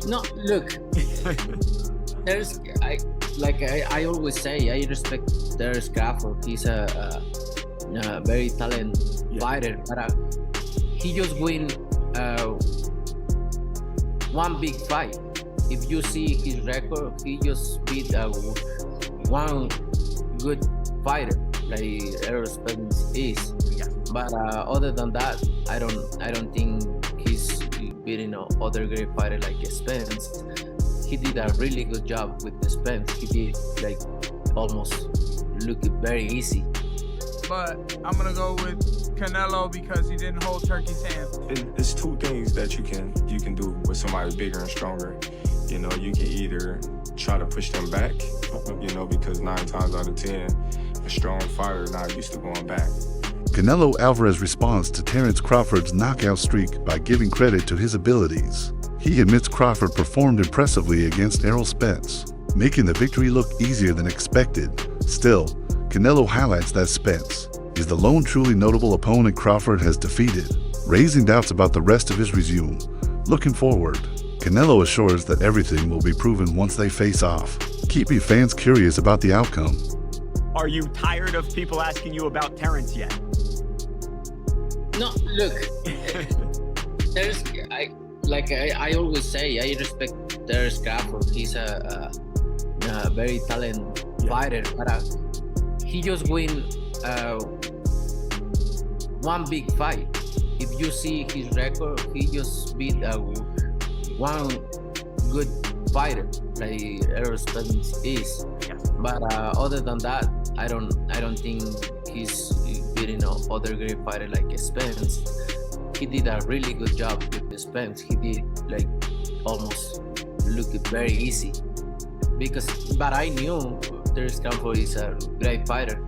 No, look, there's I always say I respect Terence Crawford. He's a very talented fighter, but he just win one big fight. If you see his record, he just beat one good fighter like Errol Spence is. Yeah. But other than that, I don't think he's beating other great fighter like Spence. He did a really good job with the Spence. He did like almost look very easy. But I'm gonna go with Canelo because he didn't hold Turkey's hand. It's two things that you can do with somebody bigger and stronger. You know, you can either try to push them back, you know, because 9 times out of 10, a strong fighter not used to going back. Canelo Alvarez responds to Terence Crawford's knockout streak by giving credit to his abilities. He admits Crawford performed impressively against Errol Spence, making the victory look easier than expected. Still, Canelo highlights that Spence is the lone truly notable opponent Crawford has defeated, raising doubts about the rest of his resume. Looking forward, Canelo assures that everything will be proven once they face off, keeping fans curious about the outcome. Are you tired of people asking you about Terence yet? No, look, there's I always say I respect Terence Crawford. He's a very talented fighter, but he just win one big fight. If you see his record, he just beat one good fighter like Errol Spence is. But other than that, I don't think he's beating other great fighter like Spence. He did a really good job with the Spence. He did like almost look very easy. But I knew Terence Crawford is a great fighter.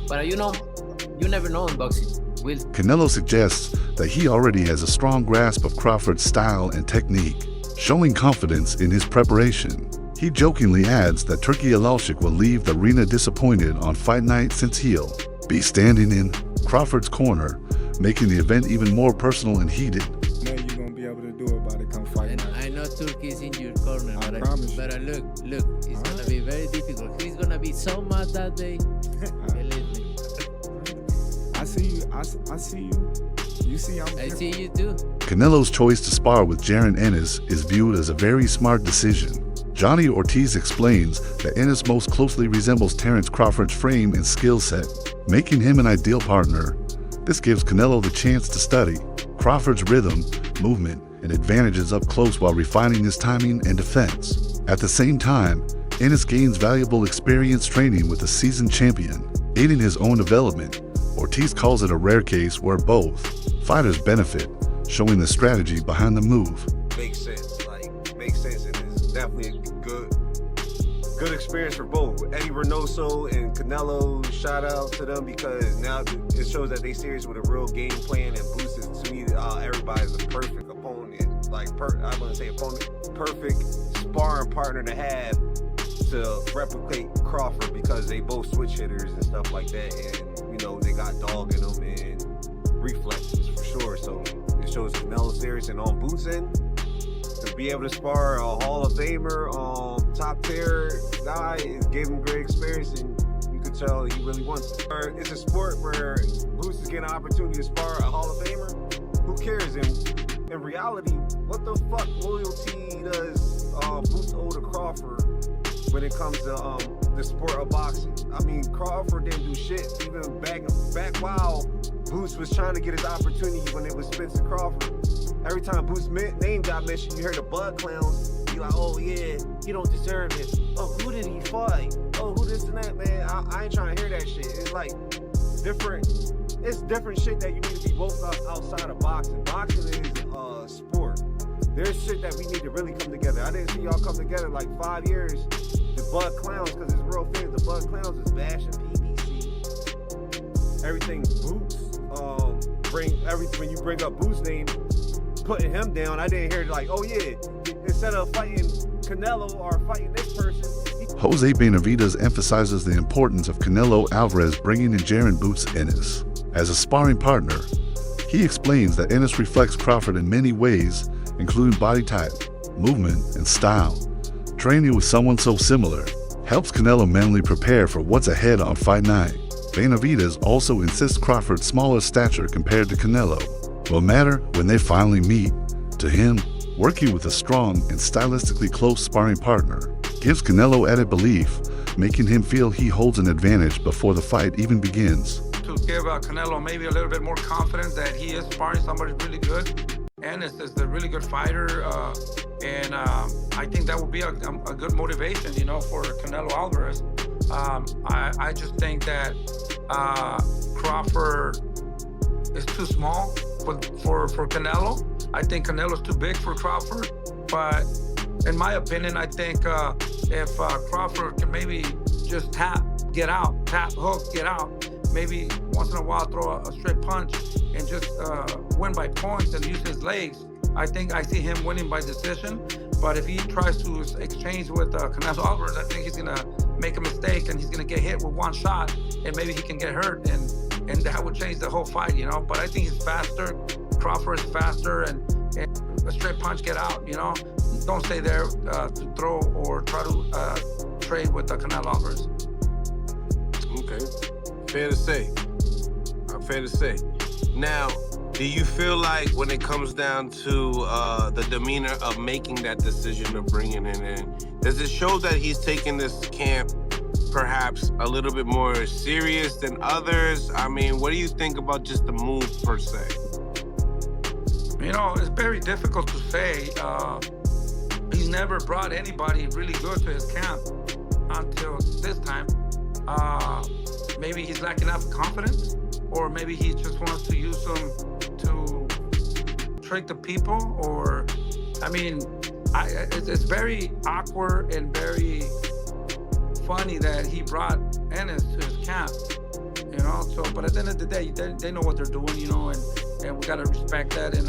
But you never know in boxing. Canelo suggests that he already has a strong grasp of Crawford's style and technique, showing confidence in his preparation. He jokingly adds that Turki Alalshik will leave the arena disappointed on fight night since he'll be standing in Crawford's corner, making the event even more personal and heated. Now you're gonna be able to do about it come fight night. I know Turkey is in your corner, I promise you. but look, it's gonna be very difficult. He's gonna be so mad that day. Believe me. I see you. I see you. You see I see you too. Canelo's choice to spar with Jaron Ennis is viewed as a very smart decision. Johnny Ortiz explains that Ennis most closely resembles Terence Crawford's frame and skill set, making him an ideal partner. This gives Canelo the chance to study Crawford's rhythm, movement, and advantages up close while refining his timing and defense. At the same time, Ennis gains valuable experience training with a seasoned champion, aiding his own development. Ortiz calls it a rare case where both fighters benefit, showing the strategy behind the move. Makes sense, and it's definitely a good experience for both. Eddie Reynoso and Canelo, shout out to them because now it shows that they serious with a real game plan, and Boxi, to me, everybody's a perfect opponent. I wouldn't say opponent, perfect sparring partner to have to replicate Crawford because they both switch hitters and stuff like that, and they got dog in them and reflexes for sure. So it shows Canelo serious, and on Boxi, to be able to spar a Hall of Famer, top tier guy, it gave him great experience, and you could tell he really wants it. It's a sport where Boxi is getting an opportunity to spar a Hall of Famer. Who cares? In reality, what the fuck loyalty does Boxi owe to Crawford when it comes to the sport of boxing? I mean, Crawford didn't do shit even back while Boxi was trying to get his opportunity when it was Spence and Crawford. Every time Box's name got mentioned, you heard the bug clowns be like, oh yeah, he don't deserve it. Oh, who did he fight? Oh, who this and that, man? I ain't trying to hear that shit. It's like different shit that you need to be woke up outside of boxing. Boxing is a sport. There's shit that we need to really come together. I didn't see y'all come together like 5 years. The bug clowns, because it's real fans. The bug clowns is bashing PBC. Everything Boots. When you bring up Boots' name, putting him down, I didn't hear like, oh yeah, instead of fighting Canelo or fighting this person. Jose Benavidez emphasizes the importance of Canelo Alvarez bringing in Jaron Boots Ennis as a sparring partner. He explains that Ennis reflects Crawford in many ways, including body type, movement, and style. Training with someone so similar helps Canelo mentally prepare for what's ahead on fight night. Benavidez also insists Crawford's smaller stature compared to Canelo will matter when they finally meet. To him, working with a strong and stylistically close sparring partner gives Canelo added belief, making him feel he holds an advantage before the fight even begins. To give Canelo maybe a little bit more confidence that he is sparring somebody really good. Ennis is a really good fighter, and I think that would be a good motivation, you know, for Canelo Alvarez. I just think that Crawford is too small for Canelo. I think Canelo's too big for Crawford, but in my opinion, I think if Crawford can maybe just tap, hook, get out, maybe once in a while throw a straight punch and just win by points and use his legs, I think I see him winning by decision. But if he tries to exchange with Canelo Alvarez, I think he's gonna make a mistake and he's gonna get hit with one shot and maybe he can get hurt and that would change the whole fight, you know. But I think he's faster. Crawford is faster and a straight punch, get out, you know. Don't stay there to throw or try to trade with Canelo Alvarez. Okay, fair to say. Fair to say. Now, do you feel like when it comes down to the demeanor of making that decision of bringing it in, does it show that he's taking this camp perhaps a little bit more serious than others? I mean, what do you think about just the move per se? You know, it's very difficult to say. He's never brought anybody really good to his camp until this time. Maybe he's lacking enough confidence, or maybe he just wants to use them to trick the people, or, I mean, it's very awkward and very funny that he brought Ennis to his camp, you know. So, but at the end of the day, they know what they're doing, you know, and we gotta respect that. And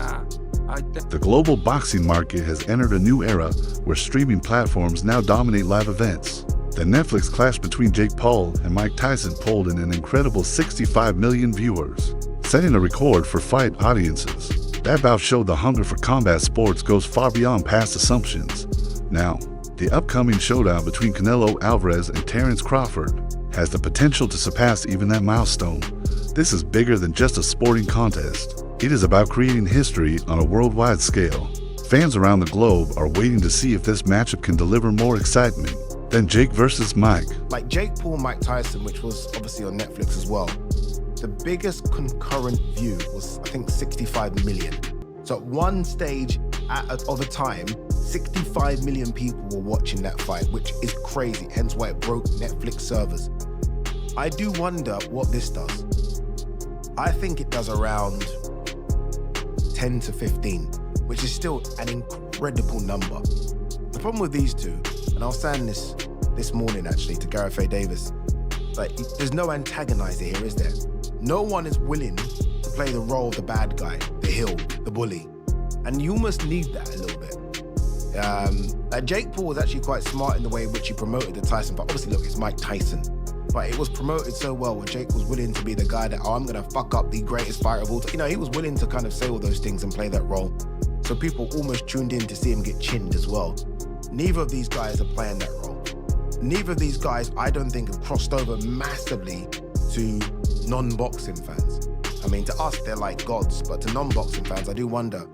the global boxing market has entered a new era where streaming platforms now dominate live events. The Netflix clash between Jake Paul and Mike Tyson pulled in an incredible 65 million viewers, setting a record for fight audiences. That bout showed the hunger for combat sports goes far beyond past assumptions. Now, the upcoming showdown between Canelo Alvarez and Terence Crawford has the potential to surpass even that milestone. This is bigger than just a sporting contest. It is about creating history on a worldwide scale. Fans around the globe are waiting to see if this matchup can deliver more excitement than Jake versus Mike. Like Jake Paul, Mike Tyson, which was obviously on Netflix as well, the biggest concurrent view was, I think, 65 million. So at one stage of a time, 65 million people were watching that fight, which is crazy, hence why it broke Netflix servers. I do wonder what this does. I think it does around 10 to 15, which is still an incredible number. The problem with these two, and I was saying this morning actually to Gareth A. Davis, like, there's no antagonizer here, is there? No one is willing to play the role of the bad guy, the heel, the bully. And you almost need that a little bit. Jake Paul was actually quite smart in the way in which he promoted the Tyson, but obviously look, it's Mike Tyson. But it was promoted so well where Jake was willing to be the guy that, I'm gonna fuck up the greatest fighter of all time. You know, he was willing to kind of say all those things and play that role. So people almost tuned in to see him get chinned as well. Neither of these guys are playing that role. Neither of these guys, I don't think, have crossed over massively to non-boxing fans. I mean, to us, they're like gods, but to non-boxing fans, I do wonder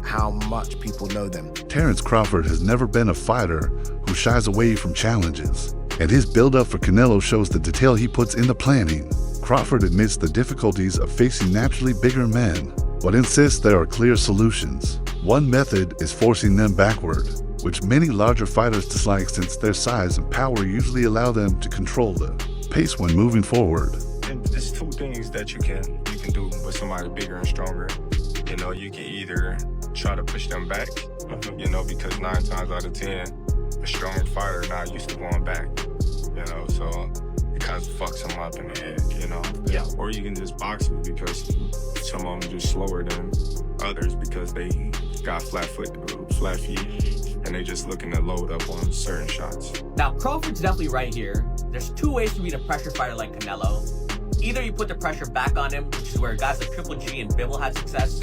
how much people know them. Terence Crawford has never been a fighter who shies away from challenges, and his build-up for Canelo shows the detail he puts into planning. Crawford admits the difficulties of facing naturally bigger men, but insists there are clear solutions. One method is forcing them backward, which many larger fighters dislike since their size and power usually allow them to control the pace when moving forward. And there's two things that you can do with somebody bigger and stronger. You know, you can either try to push them back, you know, because 9 times out of 10, a strong fighter not used to going back, you know, so it kind of fucks them up in the head, you know. Yeah. Or you can just box them because some of them are just slower than others because they got flat feet, and they just looking to load up on certain shots. Now, Crawford's definitely right here. There's two ways to beat a pressure fighter like Canelo. Either you put the pressure back on him, which is where guys like Triple G and Bivol had success,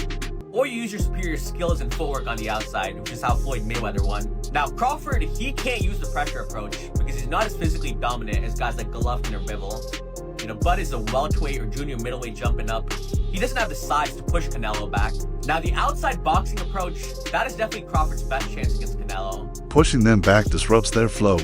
or you use your superior skills and footwork on the outside, which is how Floyd Mayweather won. Now, Crawford, he can't use the pressure approach because he's not as physically dominant as guys like Golovkin or Bivol. You know, Bud is a welterweight or junior middleweight jumping up. He doesn't have the size to push Canelo back. Now, the outside boxing approach, that is definitely Crawford's best chance against Canelo. Pushing them back disrupts their flow.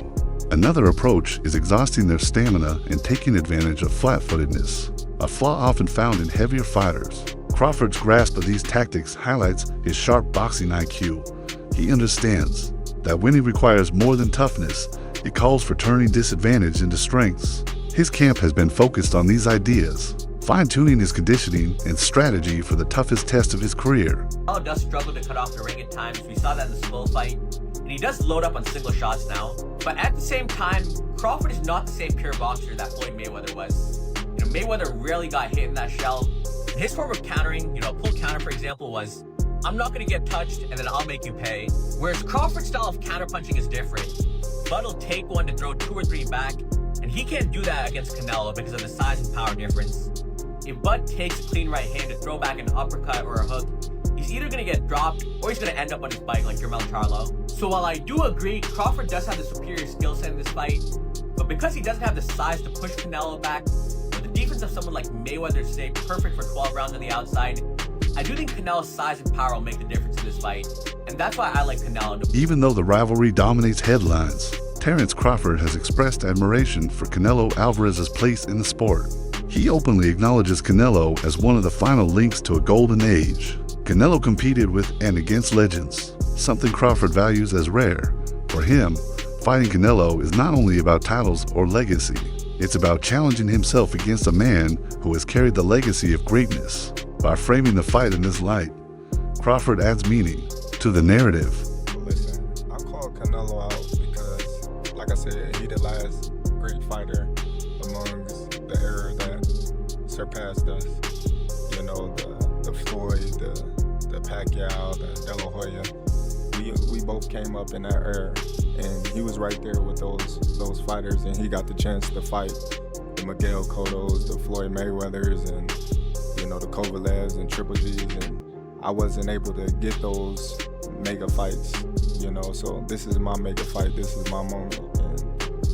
Another approach is exhausting their stamina and taking advantage of flat-footedness, a flaw often found in heavier fighters. Crawford's grasp of these tactics highlights his sharp boxing IQ. He understands that winning requires more than toughness. It calls for turning disadvantage into strengths. His camp has been focused on these ideas, fine-tuning his conditioning and strategy for the toughest test of his career. Canelo does struggle to cut off the ring at times. We saw that in the Skull fight. And he does load up on single shots now. But at the same time, Crawford is not the same pure boxer that Floyd Mayweather was. You know, Mayweather rarely got hit in that shell. And his form of countering, you know, a pull counter, for example, was, I'm not going to get touched and then I'll make you pay. Whereas Crawford's style of counterpunching is different. Bud will take one to throw 2 or 3 back, and he can't do that against Canelo because of the size and power difference. If Bud takes a clean right hand to throw back an uppercut or a hook, he's either going to get dropped or he's going to end up on his bike like Jermell Charlo. So while I do agree Crawford does have the superior skill set in this fight, but because he doesn't have the size to push Canelo back, or the defense of someone like Mayweather stay perfect for 12 rounds on the outside, I do think Canelo's size and power will make the difference in this fight, and that's why I like Canelo. Even though the rivalry dominates headlines, Terence Crawford has expressed admiration for Canelo Alvarez's place in the sport. He openly acknowledges Canelo as one of the final links to a golden age. Canelo competed with and against legends, something Crawford values as rare. For him, fighting Canelo is not only about titles or legacy, it's about challenging himself against a man who has carried the legacy of greatness. By framing the fight in this light, Crawford adds meaning to the narrative. Listen, I call Canelo out because, like I said, he the last great fighter amongst the era that surpassed us. You know, the Floyd, the Pacquiao, the De La Hoya. We both came up in that era, and he was right there with those fighters, and he got the chance to fight the Miguel Cottos, the Floyd Mayweathers, and you know, the Kovalevs and Triple G's, and I wasn't able to get those mega fights, you know, so this is my mega fight, this is my moment, and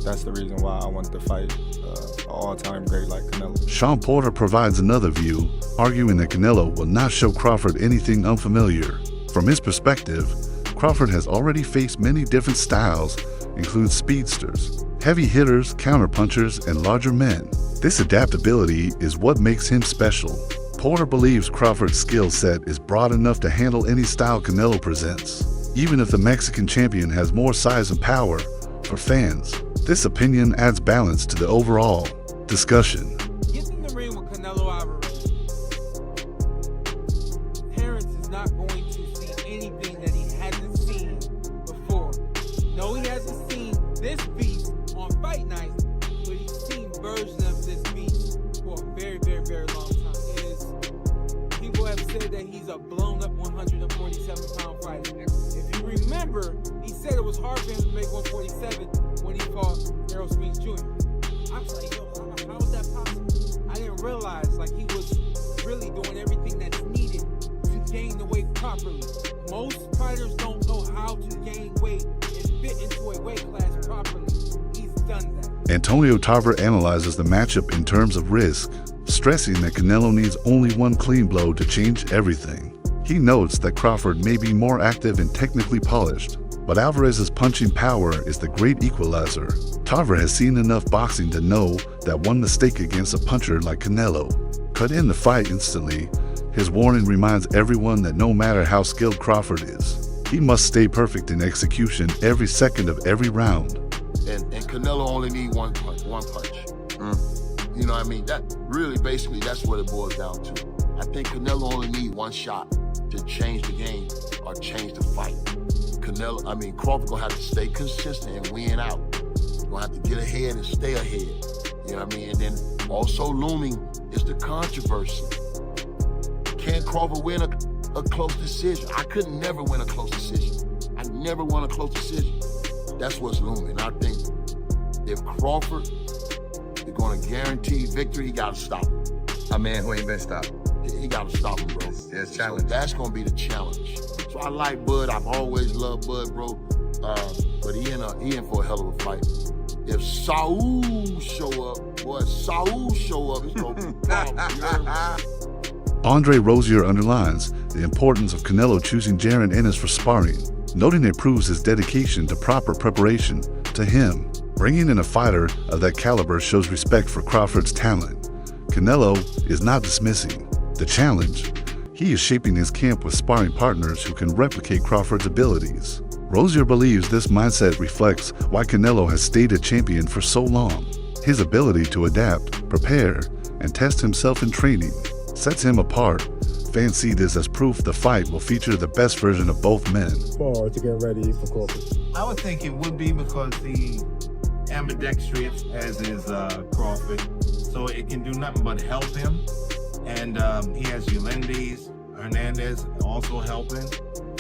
that's the reason why I wanted to fight an all-time great like Canelo. Sean Porter provides another view, arguing that Canelo will not show Crawford anything unfamiliar. From his perspective, Crawford has already faced many different styles, including speedsters, heavy hitters, counterpunchers, and larger men. This adaptability is what makes him special. Porter believes Crawford's skill set is broad enough to handle any style Canelo presents, even if the Mexican champion has more size and power. For fans, this opinion adds balance to the overall discussion. Get in the ring with Canelo Alvarez. Terence is not going to see anything that he hasn't seen before. No, he hasn't seen this beast on fight night, but he's seen versions of this beast for a very, very, very long time. People have said that he's a blown-up 147-pound fighter. If you remember, he said it was hard for him to make 147 when he fought Errol Spence Jr. I was like, yo, how is that possible? I didn't realize like he was really doing everything that's needed to gain the weight properly. Most fighters don't know how to gain weight and fit into a weight class properly. He's done that. Antonio Tarver analyzes the matchup in terms of risk, stressing that Canelo needs only one clean blow to change everything. He notes that Crawford may be more active and technically polished, but Alvarez's punching power is the great equalizer. Tarver has seen enough boxing to know that one mistake against a puncher like Canelo could end the fight instantly. His warning reminds everyone that no matter how skilled Crawford is, he must stay perfect in execution every second of every round. And Canelo only need one punch. You know what I mean? That really, basically, that's what it boils down to. I think Canelo only need one shot to change the game or change the fight. Crawford gonna have to stay consistent and win out. He's gonna have to get ahead and stay ahead. You know what I mean? And then also looming is the controversy. Can Crawford win a close decision? I could never win a close decision. I never won a close decision. That's what's looming. I think if Crawford is going to guarantee victory, he got to stop him. A man who ain't been stopped. He He got to stop him, bro. Yes, So challenge. that's going to be the challenge. So I like Bud. I've always loved Bud, bro. But he in for a hell of a fight. If Saul show up, it's going to be problem. You heard me? Andre Rozier underlines the importance of Canelo choosing Jaron Ennis for sparring, noting it proves his dedication to proper preparation. To him, bringing in a fighter of that caliber shows respect for Crawford's talent. Canelo is not dismissing the challenge. He is shaping his camp with sparring partners who can replicate Crawford's abilities. Rozier believes this mindset reflects why Canelo has stayed a champion for so long. His ability to adapt, prepare, and test himself in training sets him apart. Fans see this as proof the fight will feature the best version of both men. To get ready for Crawford. I would think it would be because he ambidextrous as is Crawford, so it can do nothing but help him. And he has Yolanda Hernandez also helping,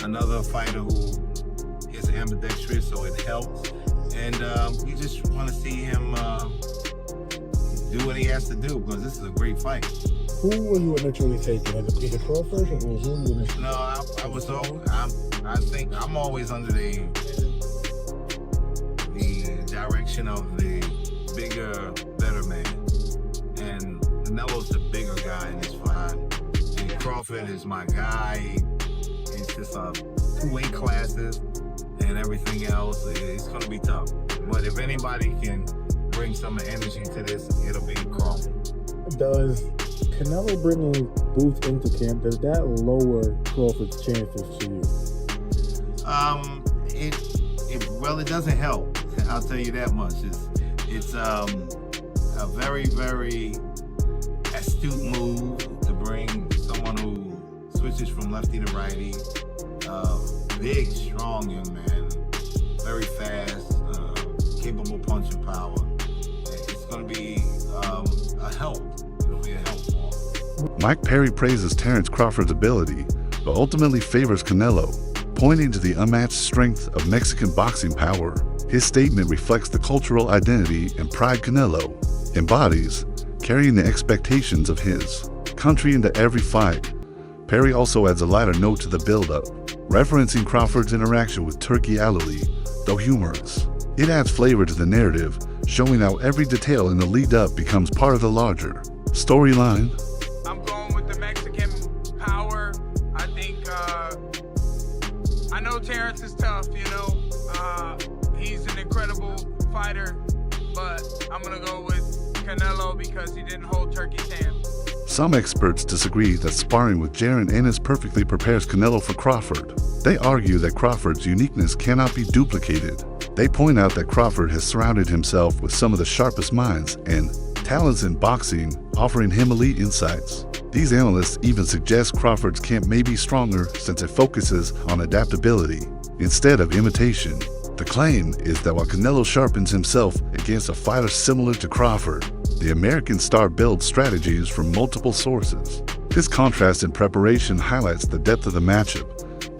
another fighter who is ambidextrous, so it helps. And you just want to see him do what he has to do, because this is a great fight. Who were you initially taking? Is it Crawford or who were you initially? No, I think I'm always under the direction of the bigger, better man. And Canelo's the bigger guy in this fight. And Crawford is my guy. It's just 2 weight classes and everything else. It's going to be tough. But if anybody can bring some energy to this, it'll be Crawford. Does Canelo bringing Boots into camp, does that lower Crawford's chances to you? It doesn't help. I'll tell you that much. It's a very, very astute move to bring someone who switches from lefty to righty. Big, strong young man, very fast, capable punching power. It's going to be a help. It'll be a help. Mike Perry praises Terence Crawford's ability, but ultimately favors Canelo, pointing to the unmatched strength of Mexican boxing power. His statement reflects the cultural identity and pride Canelo embodies, carrying the expectations of his country into every fight. Perry also adds a lighter note to the build-up, referencing Crawford's interaction with Turki Alali, though humorous. It adds flavor to the narrative, showing how every detail in the lead-up becomes part of the larger storyline. I'm going with the Mexican power. I think, I know Terence is tough, you know. He's an incredible fighter, but I'm gonna go with Canelo because he didn't hold Turki's hand. Some experts disagree that sparring with Jaron Ennis perfectly prepares Canelo for Crawford. They argue that Crawford's uniqueness cannot be duplicated. They point out that Crawford has surrounded himself with some of the sharpest minds and talents in boxing, offering him elite insights. These analysts even suggest Crawford's camp may be stronger since it focuses on adaptability instead of imitation. The claim is that while Canelo sharpens himself against a fighter similar to Crawford, the American star builds strategies from multiple sources. This contrast in preparation highlights the depth of the matchup.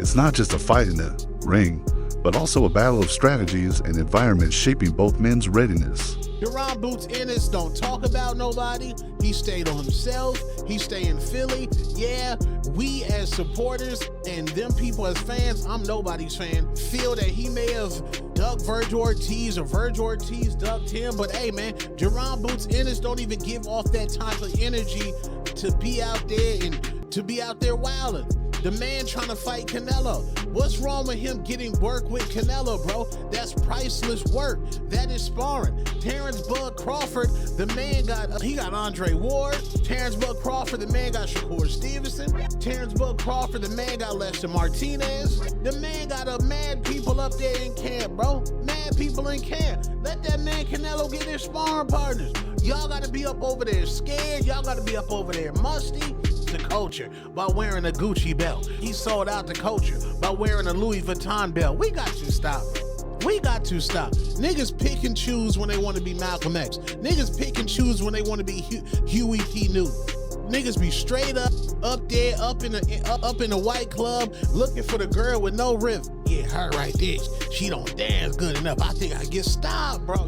It's not just a fight in the ring, but also a battle of strategies and environments shaping both men's readiness. Jaron Boots Ennis don't talk about nobody. He stayed on himself. He stay in Philly. Yeah, we as supporters and them people as fans, I'm nobody's fan, feel that he may have ducked Virgil Ortiz or Virgil Ortiz ducked him. But hey, man, Jaron Boots Ennis don't even give off that type of energy to be out there and to be out there wilding. The man trying to fight Canelo. What's wrong with him getting work with Canelo, bro? That's priceless work. That is sparring. Terence Bud Crawford, the man got Andre Ward. Terence Bud Crawford, the man got Shakur Stevenson. Terence Bud Crawford, the man got Lester Martinez. The man got mad people up there in camp, bro. Mad people in camp. Let that man Canelo get his sparring partners. Y'all gotta be up over there scared. Y'all gotta be up over there musty. The culture by wearing a Gucci belt. He sold out the culture by wearing a Louis Vuitton belt. We got to stop, bro. We got to stop. Niggas pick and choose when they want to be Malcolm X. Niggas pick and choose when they want to be Huey P. Newton. Niggas be straight up there, up in the white club, looking for the girl with no rhythm. Yeah, her right there. She don't dance good enough. I think I get stopped, bro.